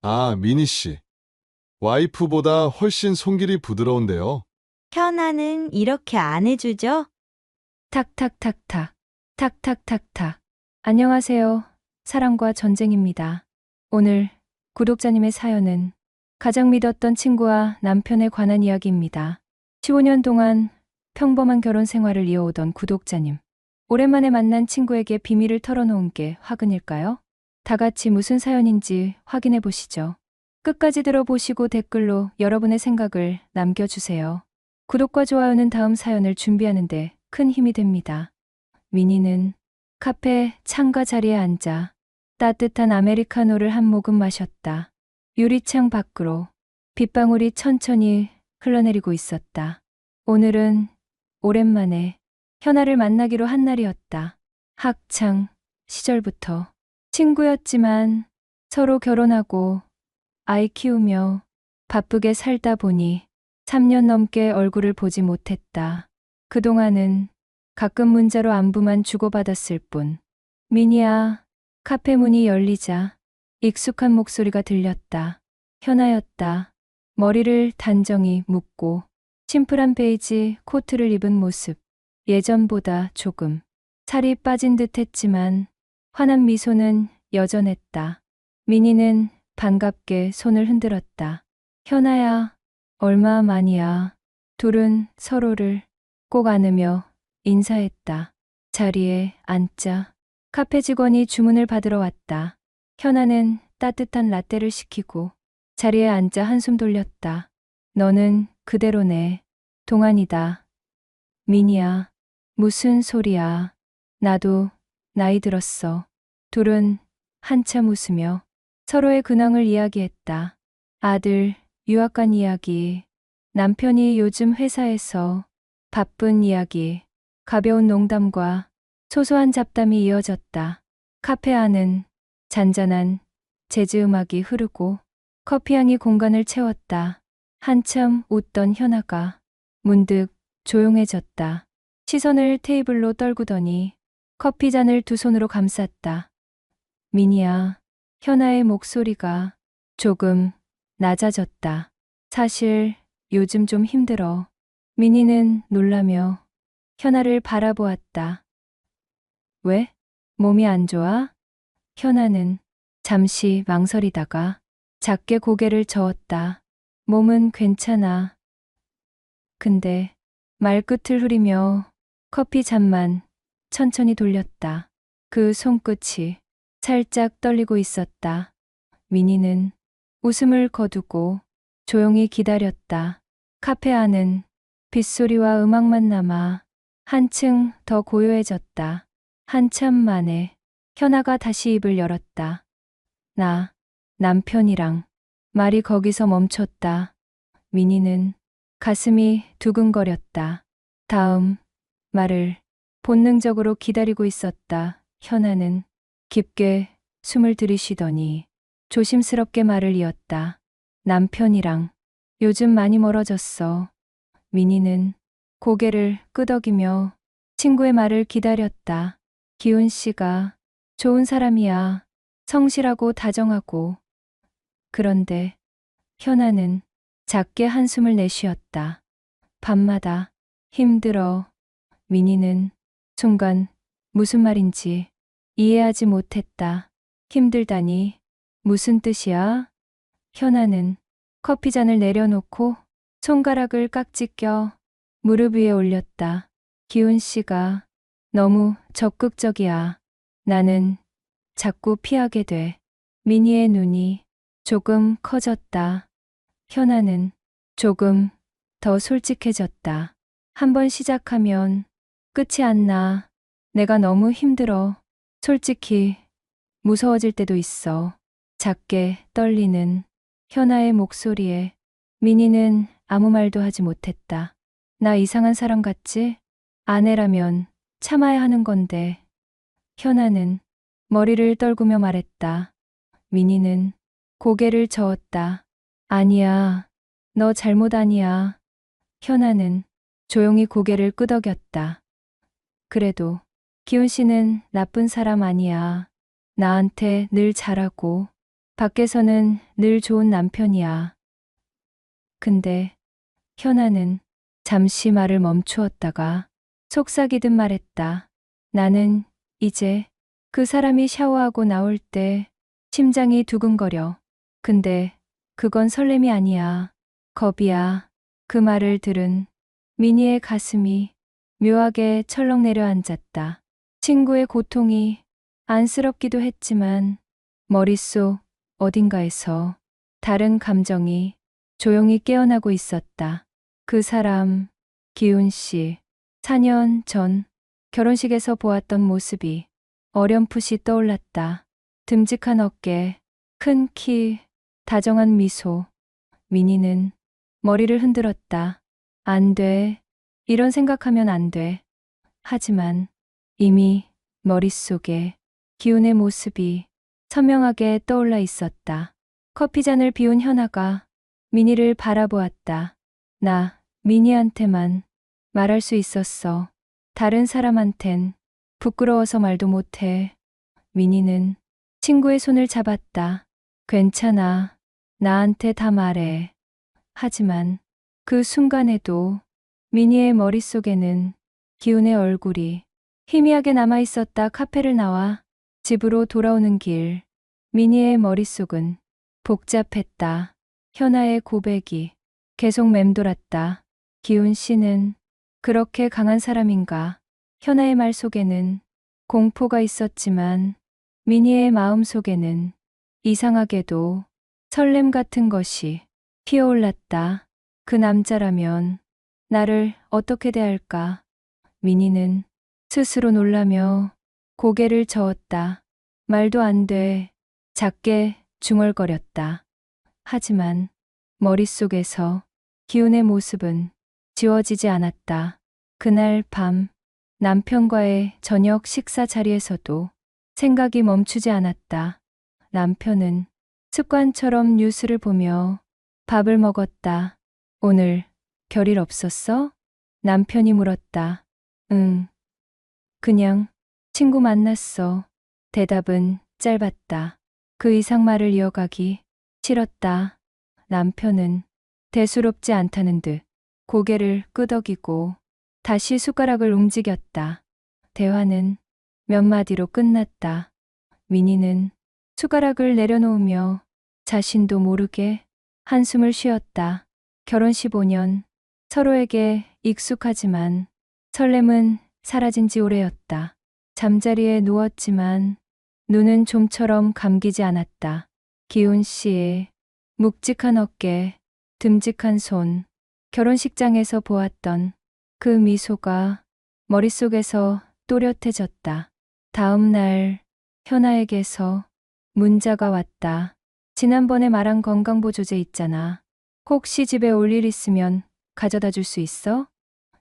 아, 미니 씨. 와이프보다 훨씬 손길이 부드러운데요. 현아는 이렇게 안 해주죠? 탁탁탁탁, 탁탁탁탁. 안녕하세요. 사랑과 전쟁입니다. 오늘 구독자님의 사연은 가장 믿었던 친구와 남편에 관한 이야기입니다. 15년 동안 평범한 결혼 생활을 이어오던 구독자님. 오랜만에 만난 친구에게 비밀을 털어놓은 게 화근일까요? 다 같이 무슨 사연인지 확인해 보시죠. 끝까지 들어보시고 댓글로 여러분의 생각을 남겨주세요. 구독과 좋아요는 다음 사연을 준비하는데 큰 힘이 됩니다. 미니는 카페 창가 자리에 앉아 따뜻한 아메리카노를 한 모금 마셨다. 유리창 밖으로 빗방울이 천천히 흘러내리고 있었다. 오늘은 오랜만에 현아를 만나기로 한 날이었다. 학창 시절부터 친구였지만 서로 결혼하고 아이 키우며 바쁘게 살다 보니 3년 넘게 얼굴을 보지 못했다. 그동안은 가끔 문자로 안부만 주고받았을 뿐. 미니야, 카페 문이 열리자 익숙한 목소리가 들렸다. 현아였다. 머리를 단정히 묶고 심플한 베이지 코트를 입은 모습. 예전보다 조금 살이 빠진 듯 했지만 환한 미소는 여전했다. 미니는 반갑게 손을 흔들었다. 현아야, 얼마 만이야. 둘은 서로를 꼭 안으며 인사했다. 자리에 앉자 카페 직원이 주문을 받으러 왔다. 현아는 따뜻한 라떼를 시키고 자리에 앉아 한숨 돌렸다. 너는 그대로네. 동안이다. 미니야, 무슨 소리야. 나도 나이 들었어. 둘은 한참 웃으며 서로의 근황을 이야기했다. 아들 유학 간 이야기, 남편이 요즘 회사에서 바쁜 이야기, 가벼운 농담과 소소한 잡담이 이어졌다. 카페 안은 잔잔한 재즈 음악이 흐르고 커피향이 공간을 채웠다. 한참 웃던 현아가 문득 조용해졌다. 시선을 테이블로 떨구더니 커피잔을 두 손으로 감쌌다. 미니야, 현아의 목소리가 조금 낮아졌다. 사실 요즘 좀 힘들어. 미니는 놀라며 현아를 바라보았다. 왜? 몸이 안 좋아? 현아는 잠시 망설이다가 작게 고개를 저었다. 몸은 괜찮아. 근데 말끝을 흐리며 커피 잔만 천천히 돌렸다. 그 손끝이 살짝 떨리고 있었다. 미니는 웃음을 거두고 조용히 기다렸다. 카페 안은 빗소리와 음악만 남아 한층 더 고요해졌다. 한참 만에 현아가 다시 입을 열었다. 나, 남편이랑. 말이 거기서 멈췄다. 미니는 가슴이 두근거렸다. 다음 말을 본능적으로 기다리고 있었다. 현아는 깊게 숨을 들이쉬더니 조심스럽게 말을 이었다. 남편이랑 요즘 많이 멀어졌어. 미니는 고개를 끄덕이며 친구의 말을 기다렸다. 기훈 씨가 좋은 사람이야. 성실하고 다정하고. 그런데 현아는 작게 한숨을 내쉬었다. 밤마다 힘들어. 미니는 순간 무슨 말인지 이해하지 못했다. 힘들다니 무슨 뜻이야? 현아는 커피잔을 내려놓고 손가락을 깍지 껴 무릎 위에 올렸다. 기훈 씨가 너무 적극적이야. 나는 자꾸 피하게 돼. 미니의 눈이 조금 커졌다. 현아는 조금 더 솔직해졌다. 한번 시작하면 끝이 안 나. 내가 너무 힘들어. 솔직히 무서워질 때도 있어. 작게 떨리는 현아의 목소리에 미니는 아무 말도 하지 못했다. 나 이상한 사람 같지? 아내라면 참아야 하는 건데. 현아는 머리를 떨구며 말했다. 미니는 고개를 저었다. 아니야. 너 잘못 아니야. 현아는 조용히 고개를 끄덕였다. 그래도 기훈 씨는 나쁜 사람 아니야. 나한테 늘 잘하고 밖에서는 늘 좋은 남편이야. 근데 현아는 잠시 말을 멈추었다가 속삭이듯 말했다. 나는 이제 그 사람이 샤워하고 나올 때 심장이 두근거려. 근데 그건 설렘이 아니야. 겁이야. 그 말을 들은 미니의 가슴이 묘하게 철렁 내려앉았다. 친구의 고통이 안쓰럽기도 했지만 머릿속 어딘가에서 다른 감정이 조용히 깨어나고 있었다. 그 사람, 기훈 씨. 4년 전 결혼식에서 보았던 모습이 어렴풋이 떠올랐다. 듬직한 어깨, 큰 키, 다정한 미소. 미니는 머리를 흔들었다. 안 돼. 이런 생각하면 안 돼. 하지만 이미 머릿속에 기훈의 모습이 선명하게 떠올라 있었다. 커피잔을 비운 현아가 미니를 바라보았다. 나 미니한테만 말할 수 있었어. 다른 사람한텐 부끄러워서 말도 못해. 미니는 친구의 손을 잡았다. 괜찮아. 나한테 다 말해. 하지만 그 순간에도 미니의 머릿속에는 기훈의 얼굴이 희미하게 남아 있었다. 카페를 나와 집으로 돌아오는 길. 미니의 머릿속은 복잡했다. 현아의 고백이 계속 맴돌았다. 기훈 씨는 그렇게 강한 사람인가? 현아의 말 속에는 공포가 있었지만 미니의 마음 속에는 이상하게도 설렘 같은 것이 피어올랐다. 그 남자라면 나를 어떻게 대할까? 미니는 스스로 놀라며 고개를 저었다. 말도 안 돼. 작게 중얼거렸다. 하지만 머릿속에서 기훈의 모습은 지워지지 않았다. 그날 밤 남편과의 저녁 식사 자리에서도 생각이 멈추지 않았다. 남편은 습관처럼 뉴스를 보며 밥을 먹었다. 오늘 별일 없었어? 남편이 물었다. 응. 그냥 친구 만났어. 대답은 짧았다. 그 이상 말을 이어가기 싫었다. 남편은 대수롭지 않다는 듯 고개를 끄덕이고 다시 숟가락을 움직였다. 대화는 몇 마디로 끝났다. 미니는 숟가락을 내려놓으며 자신도 모르게 한숨을 쉬었다. 결혼 15년, 서로에게 익숙하지만 설렘은 사라진 지 오래였다. 잠자리에 누웠지만 눈은 좀처럼 감기지 않았다. 기훈 씨의 묵직한 어깨, 듬직한 손, 결혼식장에서 보았던 그 미소가 머릿속에서 또렷해졌다. 다음 날 현아에게서 문자가 왔다. 지난번에 말한 건강보조제 있잖아. 혹시 집에 올 일 있으면 가져다 줄 수 있어?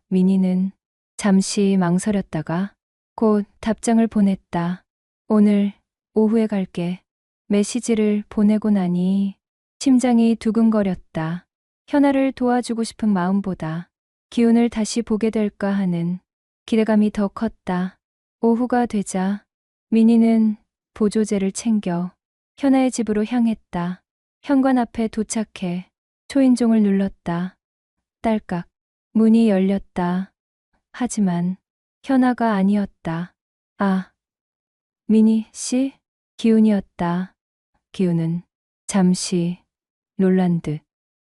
미니는 잠시 망설였다가 곧 답장을 보냈다. 오늘 오후에 갈게. 메시지를 보내고 나니 심장이 두근거렸다. 현아를 도와주고 싶은 마음보다 기훈을 다시 보게 될까 하는 기대감이 더 컸다. 오후가 되자 미니는 보조제를 챙겨 현아의 집으로 향했다. 현관 앞에 도착해 초인종을 눌렀다. 딸깍. 문이 열렸다. 하지만 현아가 아니었다. 아, 미니 씨? 기훈이었다. 기훈은 잠시 놀란 듯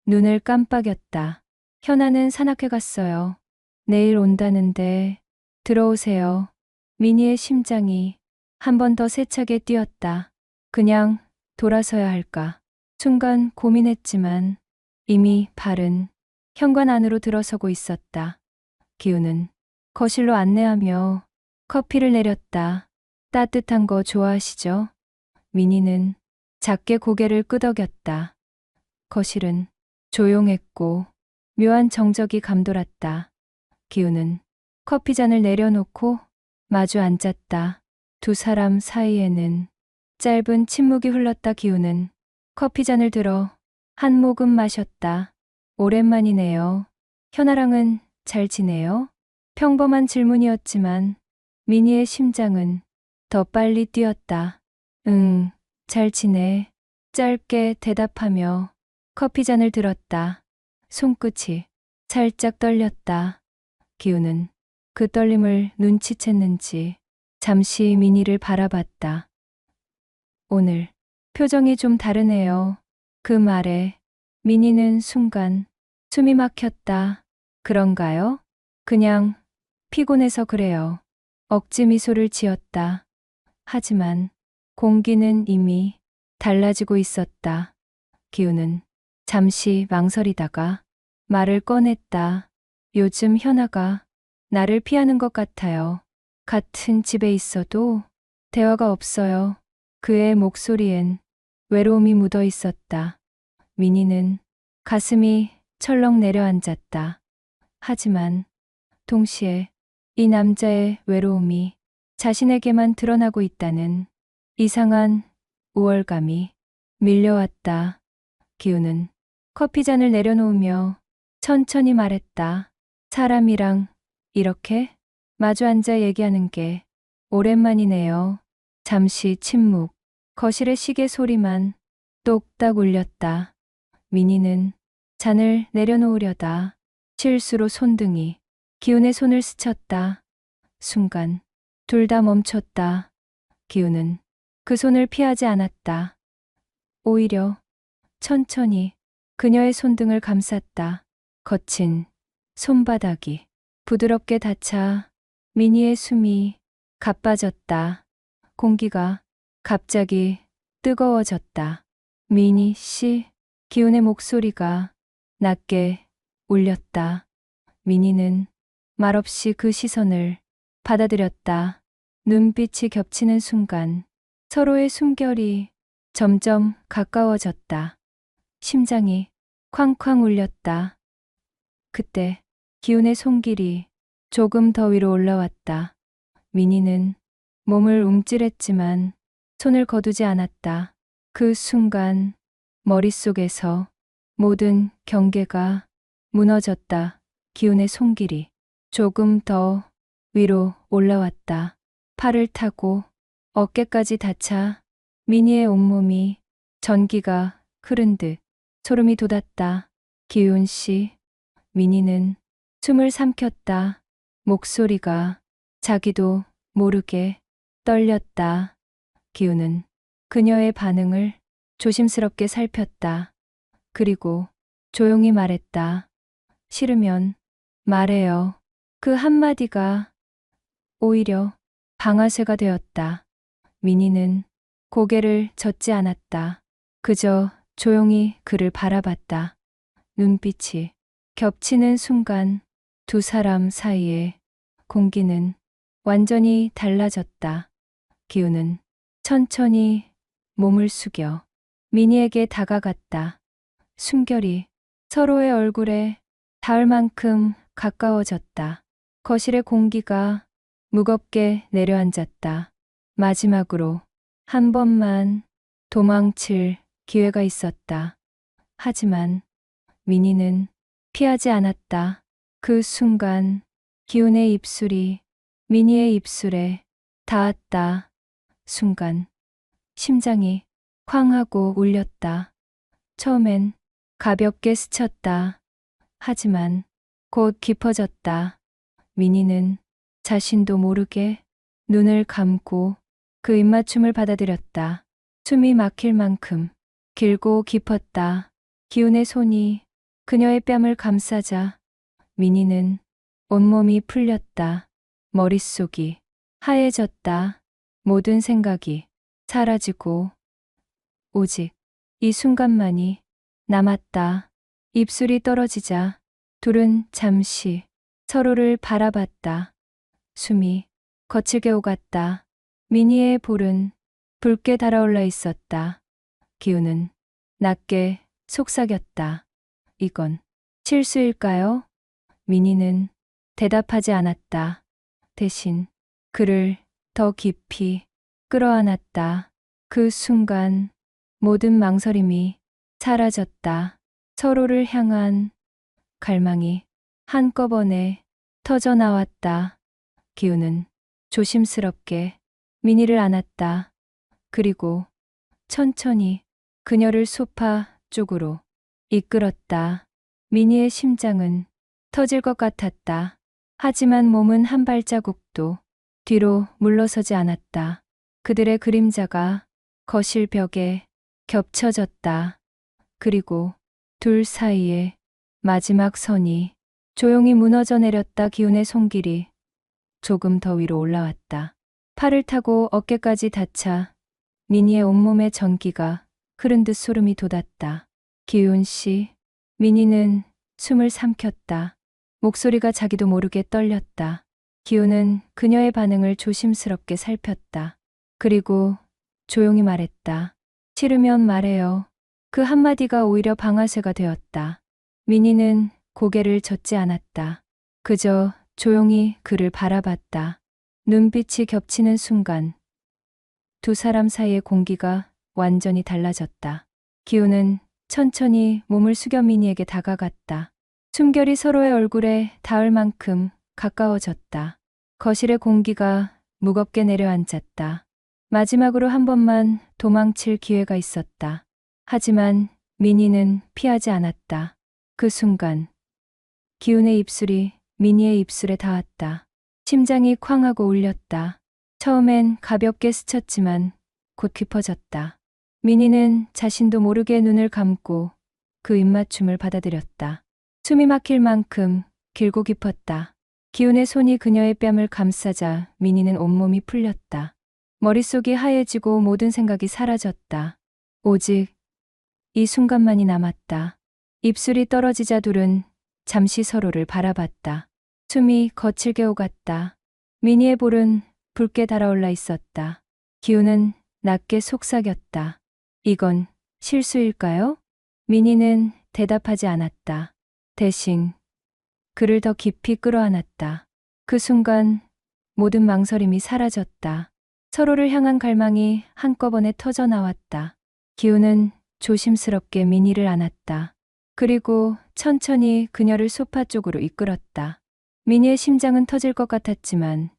눈을 깜빡였다. 현아는 산악회 갔어요. 내일 온다는데 들어오세요. 미니의 심장이 한 번 더 세차게 뛰었다. 그냥 돌아서야 할까? 순간 고민했지만 이미 발은 현관 안으로 들어서고 있었다. 기훈은 거실로 안내하며 커피를 내렸다. 따뜻한 거 좋아하시죠? 미니는 작게 고개를 끄덕였다. 거실은 조용했고 묘한 정적이 감돌았다. 기훈은 커피잔을 내려놓고 마주 앉았다. 두 사람 사이에는 짧은 침묵이 흘렀다. 기훈은 커피잔을 들어 한 모금 마셨다. 오랜만이네요. 현아랑은 잘 지내요? 평범한 질문이었지만 미니의 심장은 더 빨리 뛰었다. 응, 잘 지내. 짧게 대답하며 커피잔을 들었다. 손끝이 살짝 떨렸다. 기우는 그 떨림을 눈치챘는지 잠시 미니를 바라봤다. 오늘 표정이 좀 다르네요. 그 말에 미니는 순간 숨이 막혔다. 그런가요? 그냥 피곤해서 그래요. 억지 미소를 지었다. 하지만 공기는 이미 달라지고 있었다. 기우는 잠시 망설이다가 말을 꺼냈다. 요즘 현아가 나를 피하는 것 같아요. 같은 집에 있어도 대화가 없어요. 그의 목소리엔 외로움이 묻어 있었다. 미니는 가슴이 철렁 내려앉았다. 하지만 동시에 이 남자의 외로움이 자신에게만 드러나고 있다는 이상한 우월감이 밀려왔다. 기우는 커피잔을 내려놓으며 천천히 말했다. 사람이랑 이렇게 마주 앉아 얘기하는 게 오랜만이네요. 잠시 침묵. 거실의 시계 소리만 똑딱 울렸다. 미니는 잔을 내려놓으려다 실수로 손등이 기훈의 손을 스쳤다. 순간 둘 다 멈췄다. 기훈은 그 손을 피하지 않았다. 오히려 천천히 그녀의 손등을 감쌌다. 거친 손바닥이 부드럽게 닿자 미니의 숨이 가빠졌다. 공기가 갑자기 뜨거워졌다. 미니 씨, 기훈의 목소리가 낮게 울렸다. 미니는 말없이 그 시선을 받아들였다. 눈빛이 겹치는 순간 서로의 숨결이 점점 가까워졌다. 심장이 쾅쾅 울렸다. 그때 기훈의 손길이 조금 더 위로 올라왔다. 미니는 몸을 움찔했지만 손을 거두지 않았다. 그 순간 머릿속에서 모든 경계가 무너졌다. 기훈의 손길이 조금 더 위로 올라왔다. 팔을 타고 어깨까지 닿자 미니의 온몸이 전기가 흐른 듯 소름이 돋았다. 기훈 씨, 미니는 숨을 삼켰다. 목소리가 자기도 모르게 떨렸다. 기훈은 그녀의 반응을 조심스럽게 살폈다. 그리고 조용히 말했다. 싫으면 말해요. 그 한마디가 오히려 방아쇠가 되었다. 미니는 고개를 젓지 않았다. 그저 조용히 그를 바라봤다. 눈빛이 겹치는 순간 두 사람 사이에 공기는 완전히 달라졌다. 기훈은 천천히 몸을 숙여 미니에게 다가갔다. 숨결이 서로의 얼굴에 닿을 만큼 가까워졌다. 거실의 공기가 무겁게 내려앉았다. 마지막으로 한 번만 도망칠 기회가 있었다. 하지만 미니는 피하지 않았다. 그 순간 기훈의 입술이 미니의 입술에 닿았다. 순간 심장이 쾅 하고 울렸다. 처음엔 가볍게 스쳤다. 하지만 곧 깊어졌다. 미니는 자신도 모르게 눈을 감고 그 입맞춤을 받아들였다. 숨이 막힐 만큼 길고 깊었다. 기훈의 손이 그녀의 뺨을 감싸자 미니는 온몸이 풀렸다. 머릿속이 하얘졌다. 모든 생각이 사라지고 오직 이 순간만이 남았다. 입술이 떨어지자 둘은 잠시 서로를 바라봤다. 숨이 거칠게 오갔다. 미니의 볼은 붉게 달아올라 있었다. 기훈은 낮게 속삭였다. 이건 실수일까요? 미니는 대답하지 않았다. 대신 그를 더 깊이 끌어안았다. 그 순간 모든 망설임이 사라졌다. 서로를 향한 갈망이 한꺼번에 터져 나왔다. 기훈은 조심스럽게 미니를 안았다. 그리고 천천히 그녀를 소파 쪽으로 이끌었다. 미니의 심장은 터질 것 같았다. 하지만 몸은 한 발자국도 뒤로 물러서지 않았다. 그들의 그림자가 거실 벽에 겹쳐졌다. 그리고 둘 사이에 마지막 선이 조용히 무너져 내렸다. 기훈의 손길이 조금 더 위로 올라왔다. 팔을 타고 어깨까지 닿자 미니의 온몸에 전기가 흐른 듯 소름이 돋았다. 기훈 씨. 미니는 숨을 삼켰다. 목소리가 자기도 모르게 떨렸다. 기훈은 그녀의 반응을 조심스럽게 살폈다. 그리고 조용히 말했다. 싫으면 말해요. 그 한마디가 오히려 방아쇠가 되었다. 미니는 고개를 젓지 않았다. 그저 조용히 그를 바라봤다. 눈빛이 겹치는 순간 두 사람 사이의 공기가 완전히 달라졌다. 기훈은 천천히 몸을 숙여 미니에게 다가갔다. 숨결이 서로의 얼굴에 닿을 만큼 가까워졌다. 거실의 공기가 무겁게 내려앉았다. 마지막으로 한 번만 도망칠 기회가 있었다. 하지만 미니는 피하지 않았다. 그 순간 기훈의 입술이 미니의 입술에 닿았다. 심장이 쾅 하고 울렸다. 처음엔 가볍게 스쳤지만 곧 깊어졌다. 미니는 자신도 모르게 눈을 감고 그 입맞춤을 받아들였다. 숨이 막힐 만큼 길고 깊었다. 기훈의 손이 그녀의 뺨을 감싸자 미니는 온몸이 풀렸다. 머릿속이 하얘지고 모든 생각이 사라졌다. 오직 이 순간만이 남았다. 입술이 떨어지자 둘은 잠시 서로를 바라봤다. 숨이 거칠게 오갔다. 미니의 볼은 붉게 달아올라 있었다. 기훈은 낮게 속삭였다. 이건 실수일까요? 미니는 대답하지 않았다. 대신 그를 더 깊이 끌어안았다. 그 순간 모든 망설임이 사라졌다. 서로를 향한 갈망이 한꺼번에 터져 나왔다. 기훈은 조심스럽게 미니를 안았다. 그리고 천천히 그녀를 소파 쪽으로 이끌었다. 미니의 심장은 터질 것 같았지만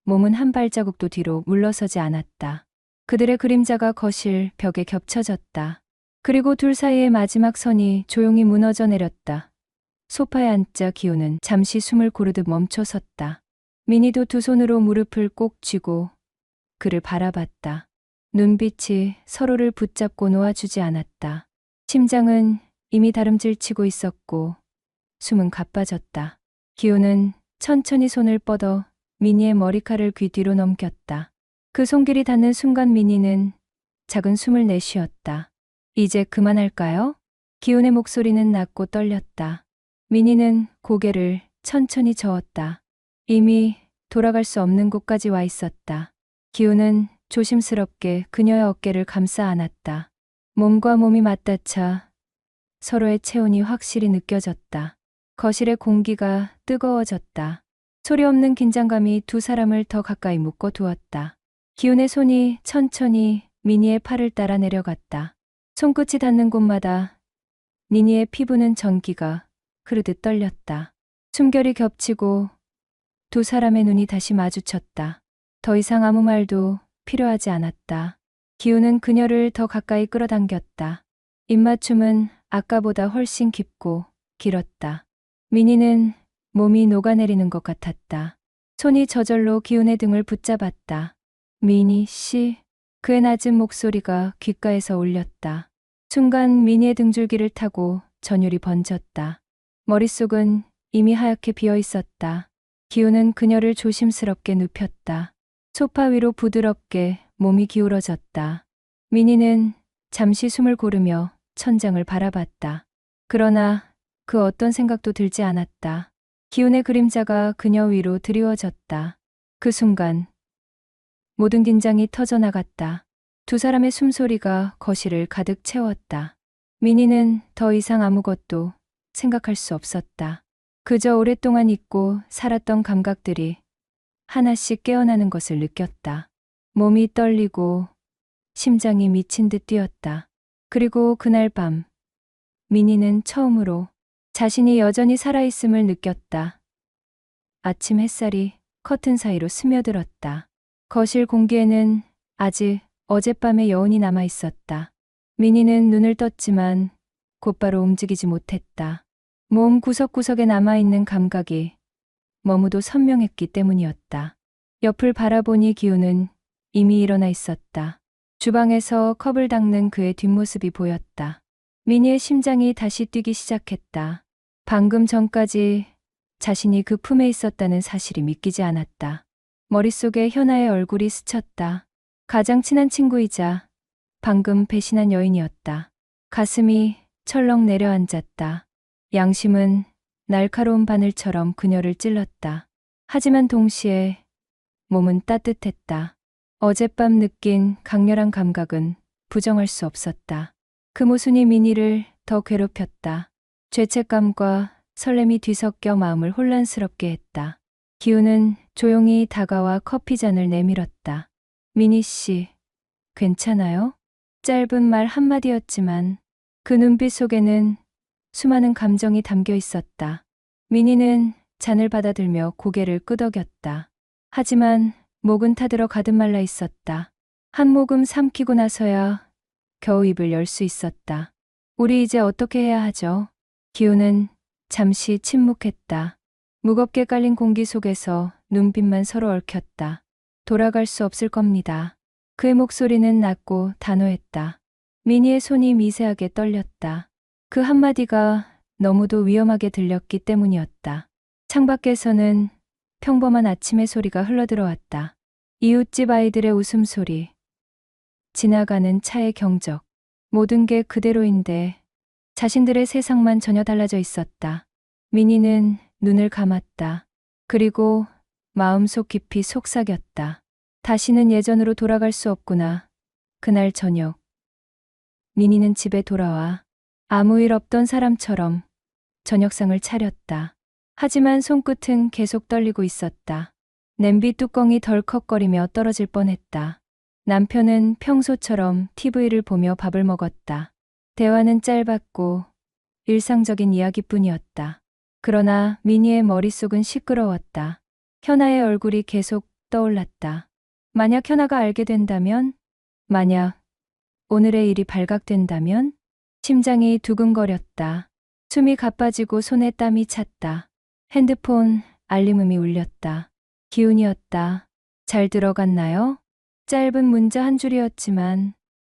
몸은 한 발자국도 뒤로 물러서지 않았다. 그들의 그림자가 거실 벽에 겹쳐졌다. 그리고 둘 사이의 마지막 선이 조용히 무너져 내렸다. 소파에 앉자 기훈은 잠시 숨을 고르듯 멈춰 섰다. 미니도 두 손으로 무릎을 꼭 쥐고 그를 바라봤다. 눈빛이 서로를 붙잡고 놓아주지 않았다. 심장은 이미 다름질치고 있었고 숨은 가빠졌다. 기훈은 천천히 손을 뻗어 미니의 머리칼을 귀 뒤로 넘겼다. 그 손길이 닿는 순간 미니는 작은 숨을 내쉬었다. 이제 그만할까요? 기훈의 목소리는 낮고 떨렸다. 미니는 고개를 천천히 저었다. 이미 돌아갈 수 없는 곳까지 와 있었다. 기훈은 조심스럽게 그녀의 어깨를 감싸 안았다. 몸과 몸이 맞닿자 서로의 체온이 확실히 느껴졌다. 거실의 공기가 뜨거워졌다. 소리 없는 긴장감이 두 사람을 더 가까이 묶어 두었다. 기훈의 손이 천천히 미니의 팔을 따라 내려갔다. 손끝이 닿는 곳마다 미니의 피부는 전기가 흐르듯 떨렸다. 숨결이 겹치고 두 사람의 눈이 다시 마주쳤다. 더 이상 아무 말도 필요하지 않았다. 기훈은 그녀를 더 가까이 끌어당겼다. 입맞춤은 아까보다 훨씬 깊고 길었다. 미니는 몸이 녹아내리는 것 같았다. 손이 저절로 기훈의 등을 붙잡았다. 미니 씨. 그의 낮은 목소리가 귓가에서 울렸다. 순간 미니의 등줄기를 타고 전율이 번졌다. 머릿속은 이미 하얗게 비어 있었다. 기훈은 그녀를 조심스럽게 눕혔다. 소파 위로 부드럽게 몸이 기울어졌다. 미니는 잠시 숨을 고르며 천장을 바라봤다. 그러나 그 어떤 생각도 들지 않았다. 기훈의 그림자가 그녀 위로 드리워졌다. 그 순간 모든 긴장이 터져나갔다. 두 사람의 숨소리가 거실을 가득 채웠다. 미니는 더 이상 아무것도 생각할 수 없었다. 그저 오랫동안 잊고 살았던 감각들이 하나씩 깨어나는 것을 느꼈다. 몸이 떨리고 심장이 미친 듯 뛰었다. 그리고 그날 밤 미니는 처음으로 자신이 여전히 살아있음을 느꼈다. 아침 햇살이 커튼 사이로 스며들었다. 거실 공기에는 아직 어젯밤의 여운이 남아 있었다. 민희는 눈을 떴지만 곧바로 움직이지 못했다. 몸 구석구석에 남아있는 감각이 너무도 선명했기 때문이었다. 옆을 바라보니 기훈은 이미 일어나 있었다. 주방에서 컵을 닦는 그의 뒷모습이 보였다. 민희의 심장이 다시 뛰기 시작했다. 방금 전까지 자신이 그 품에 있었다는 사실이 믿기지 않았다. 머릿속에 현아의 얼굴이 스쳤다. 가장 친한 친구이자 방금 배신한 여인이었다. 가슴이 철렁 내려앉았다. 양심은 날카로운 바늘처럼 그녀를 찔렀다. 하지만 동시에 몸은 따뜻했다. 어젯밤 느낀 강렬한 감각은 부정할 수 없었다. 그 모순이 민희를 더 괴롭혔다. 죄책감과 설렘이 뒤섞여 마음을 혼란스럽게 했다. 기훈은 조용히 다가와 커피잔을 내밀었다. 민희 씨, 괜찮아요? 짧은 말 한마디였지만 그 눈빛 속에는 수많은 감정이 담겨 있었다. 민희는 잔을 받아들며 고개를 끄덕였다. 하지만 목은 타들어 가득 말라 있었다. 한 모금 삼키고 나서야 겨우 입을 열 수 있었다. 우리 이제 어떻게 해야 하죠? 기훈은 잠시 침묵했다. 무겁게 깔린 공기 속에서 눈빛만 서로 얽혔다. 돌아갈 수 없을 겁니다. 그의 목소리는 낮고 단호했다. 민희의 손이 미세하게 떨렸다. 그 한마디가 너무도 위험하게 들렸기 때문이었다. 창밖에서는 평범한 아침의 소리가 흘러들어왔다. 이웃집 아이들의 웃음소리, 지나가는 차의 경적, 모든 게 그대로인데 자신들의 세상만 전혀 달라져 있었다. 민희는 눈을 감았다. 그리고 마음속 깊이 속삭였다. 다시는 예전으로 돌아갈 수 없구나. 그날 저녁 민희는 집에 돌아와 아무 일 없던 사람처럼 저녁상을 차렸다. 하지만 손끝은 계속 떨리고 있었다. 냄비 뚜껑이 덜컥거리며 떨어질 뻔했다. 남편은 평소처럼 TV를 보며 밥을 먹었다. 대화는 짧았고 일상적인 이야기뿐이었다. 그러나 민희의 머릿속은 시끄러웠다. 현아의 얼굴이 계속 떠올랐다. 만약 현아가 알게 된다면? 만약 오늘의 일이 발각된다면? 심장이 두근거렸다. 숨이 가빠지고 손에 땀이 찼다. 핸드폰 알림음이 울렸다. 기훈이었다. 잘 들어갔나요? 짧은 문자 한 줄이었지만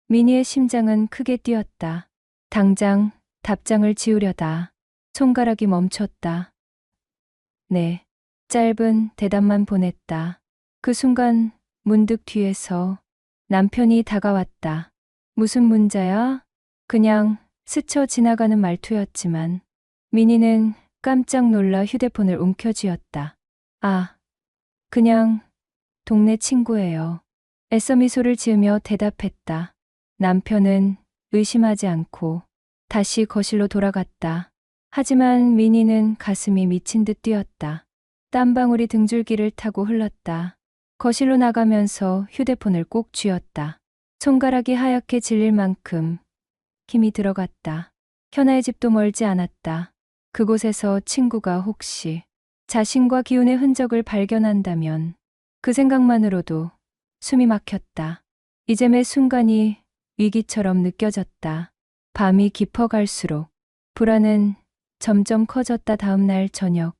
민희의 심장은 크게 뛰었다. 당장 답장을 지우려다 손가락이 멈췄다. 네. 짧은 대답만 보냈다. 그 순간 문득 뒤에서 남편이 다가왔다. 무슨 문자야? 그냥 스쳐 지나가는 말투였지만 민희는 깜짝 놀라 휴대폰을 움켜쥐었다. 아, 그냥 동네 친구예요. 애써 미소를 지으며 대답했다. 남편은 의심하지 않고 다시 거실로 돌아갔다. 하지만 민희는 가슴이 미친 듯 뛰었다. 땀방울이 등줄기를 타고 흘렀다. 거실로 나가면서 휴대폰을 꼭 쥐었다. 손가락이 하얗게 질릴 만큼 힘이 들어갔다. 현아의 집도 멀지 않았다. 그곳에서 친구가 혹시 자신과 기훈의 흔적을 발견한다면 그 생각만으로도 숨이 막혔다. 이제 매 순간이 위기처럼 느껴졌다. 밤이 깊어갈수록 불안은 점점 커졌다. 다음 날 저녁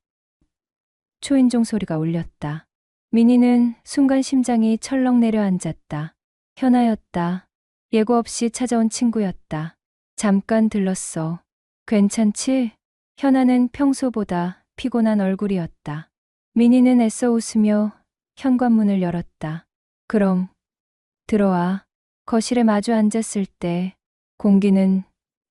초인종 소리가 울렸다. 민희는 순간 심장이 철렁 내려앉았다. 현아였다. 예고 없이 찾아온 친구였다. 잠깐 들렀어. 괜찮지? 현아는 평소보다 피곤한 얼굴이었다. 민희는 애써 웃으며 현관문을 열었다. 그럼 들어와. 거실에 마주 앉았을 때 공기는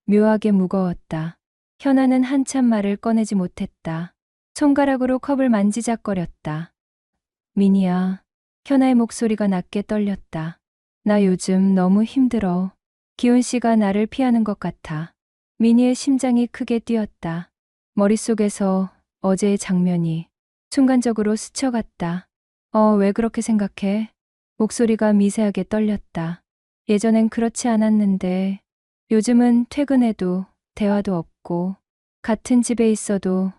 묘하게 무거웠다. 현아는 한참 말을 꺼내지 못했다. 손가락으로 컵을 만지작거렸다. 민희야. 현아의 목소리가 낮게 떨렸다. 나 요즘 너무 힘들어. 기훈 씨가 나를 피하는 것 같아. 민희의 심장이 크게 뛰었다. 머릿속에서 어제의 장면이 순간적으로 스쳐갔다. 왜 그렇게 생각해? 목소리가 미세하게 떨렸다. 예전엔 그렇지 않았는데 요즘은 퇴근해도 대화도 없고 같은 집에 있어도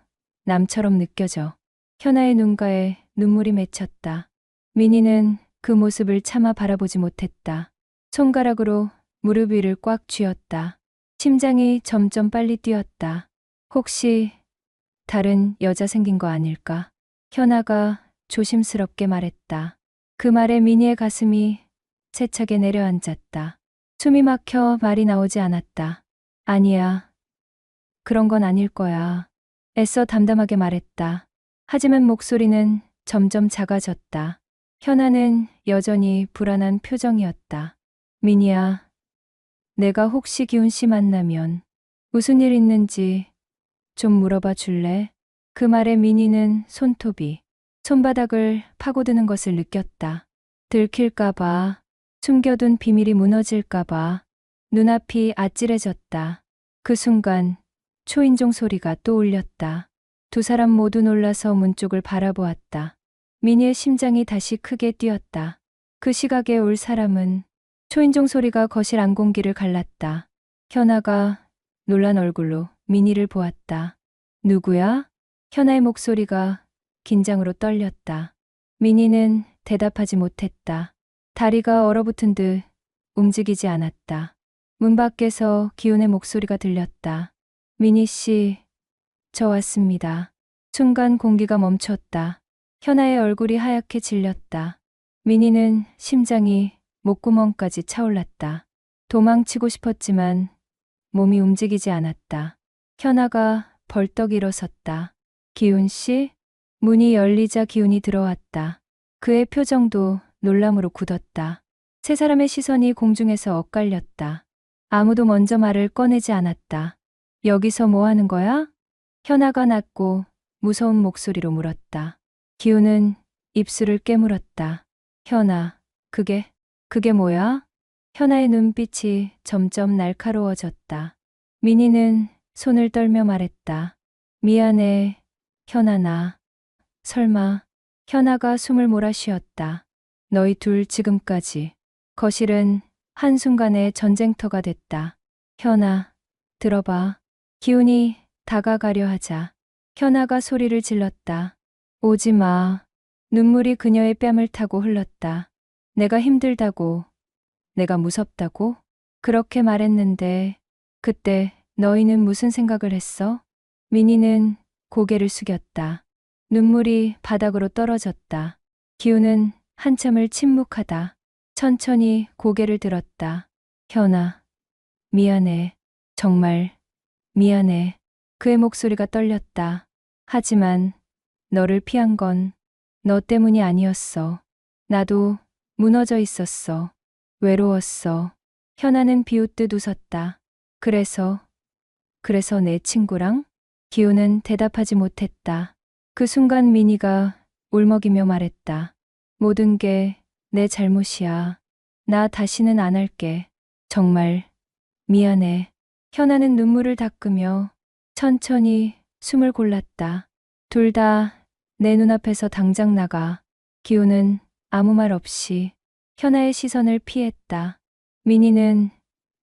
남처럼 느껴져. 현아의 눈가에 눈물이 맺혔다. 민희는 그 모습을 차마 바라보지 못했다. 손가락으로 무릎 위를 꽉 쥐었다. 심장이 점점 빨리 뛰었다. 혹시 다른 여자 생긴 거 아닐까? 현아가 조심스럽게 말했다. 그 말에 미니의 가슴이 세차게 내려앉았다. 숨이 막혀 말이 나오지 않았다. 아니야. 그런 건 아닐 거야. 애써 담담하게 말했다. 하지만 목소리는 점점 작아졌다. 현아는 여전히 불안한 표정이었다. 미니야, 내가 혹시 기훈 씨 만나면 무슨 일 있는지 좀 물어봐 줄래? 그 말에 미니는 손톱이 손바닥을 파고드는 것을 느꼈다. 들킬까봐, 숨겨둔 비밀이 무너질까봐 눈앞이 아찔해졌다. 그 순간 초인종 소리가 또 울렸다. 두 사람 모두 놀라서 문 쪽을 바라보았다. 미니의 심장이 다시 크게 뛰었다. 그 시각에 올 사람은 초인종 소리가 거실 안공기를 갈랐다. 현아가 놀란 얼굴로 미니를 보았다. 누구야? 현아의 목소리가 긴장으로 떨렸다. 미니는 대답하지 못했다. 다리가 얼어붙은 듯 움직이지 않았다. 문 밖에서 기훈의 목소리가 들렸다. 미니 씨, 저 왔습니다. 순간 공기가 멈췄다. 현아의 얼굴이 하얗게 질렸다. 미니는 심장이 목구멍까지 차올랐다. 도망치고 싶었지만 몸이 움직이지 않았다. 현아가 벌떡 일어섰다. 기훈 씨? 문이 열리자 기훈이 들어왔다. 그의 표정도 놀람으로 굳었다. 세 사람의 시선이 공중에서 엇갈렸다. 아무도 먼저 말을 꺼내지 않았다. 여기서 뭐 하는 거야? 현아가 낮고 무서운 목소리로 물었다. 기훈은 입술을 깨물었다. 현아, 그게 뭐야? 현아의 눈빛이 점점 날카로워졌다. 미니는 손을 떨며 말했다. 미안해, 현아 나. 설마. 현아가 숨을 몰아쉬었다. 너희 둘 지금까지. 거실은 한순간에 전쟁터가 됐다. 현아, 들어봐. 기훈이 다가가려 하자 현아가 소리를 질렀다. 오지 마. 눈물이 그녀의 뺨을 타고 흘렀다. 내가 힘들다고, 내가 무섭다고? 그렇게 말했는데 그때 너희는 무슨 생각을 했어? 미니는 고개를 숙였다. 눈물이 바닥으로 떨어졌다. 기훈은 한참을 침묵하다. 천천히 고개를 들었다. 현아, 미안해. 정말 미안해. 그의 목소리가 떨렸다. 하지만 너를 피한 건 너 때문이 아니었어. 나도 무너져 있었어. 외로웠어. 현아는 비웃듯 웃었다. 그래서 내 친구랑? 기훈은 대답하지 못했다. 그 순간 미니가 울먹이며 말했다. 모든 게 내 잘못이야. 나 다시는 안 할게. 정말 미안해. 현아는 눈물을 닦으며 천천히 숨을 골랐다. 둘 다 내 눈앞에서 당장 나가. 기훈은 아무 말 없이 현아의 시선을 피했다. 미니는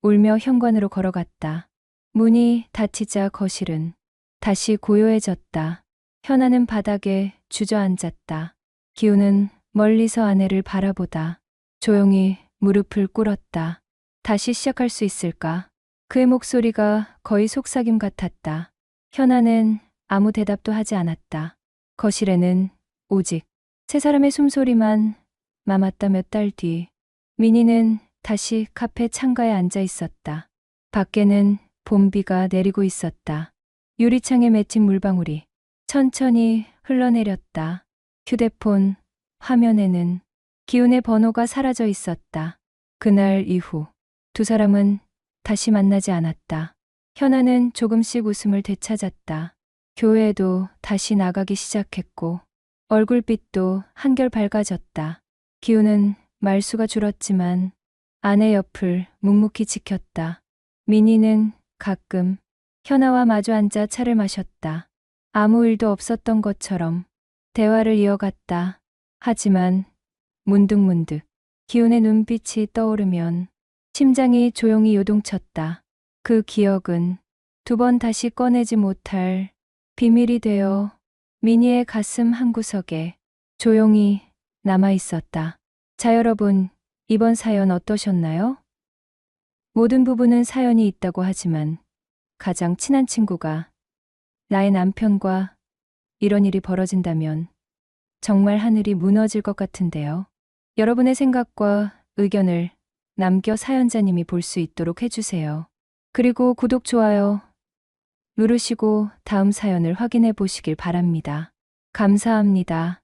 울며 현관으로 걸어갔다. 문이 닫히자 거실은 다시 고요해졌다. 현아는 바닥에 주저앉았다. 기훈은 멀리서 아내를 바라보다 조용히 무릎을 꿇었다. 다시 시작할 수 있을까? 그의 목소리가 거의 속삭임 같았다. 현아는 아무 대답도 하지 않았다. 거실에는 오직 세 사람의 숨소리만 남았다. 몇 달 뒤 미니는 다시 카페 창가에 앉아 있었다. 밖에는 봄비가 내리고 있었다. 유리창에 맺힌 물방울이 천천히 흘러내렸다. 휴대폰 화면에는 기훈의 번호가 사라져 있었다. 그날 이후 두 사람은 다시 만나지 않았다. 현아는 조금씩 웃음을 되찾았다. 교회에도 다시 나가기 시작했고 얼굴빛도 한결 밝아졌다. 기훈은 말수가 줄었지만 아내 옆을 묵묵히 지켰다. 미니는 가끔 현아와 마주 앉아 차를 마셨다. 아무 일도 없었던 것처럼 대화를 이어갔다. 하지만 문득문득 기훈의 눈빛이 떠오르면 심장이 조용히 요동쳤다. 그 기억은 두 번 다시 꺼내지 못할 비밀이 되어 미니의 가슴 한구석에 조용히 남아 있었다. 자, 여러분, 이번 사연 어떠셨나요? 모든 부부는 사연이 있다고 하지만 가장 친한 친구가 나의 남편과 이런 일이 벌어진다면 정말 하늘이 무너질 것 같은데요. 여러분의 생각과 의견을 남겨 사연자님이 볼 수 있도록 해주세요. 그리고 구독, 좋아요 누르시고 다음 사연을 확인해 보시길 바랍니다. 감사합니다.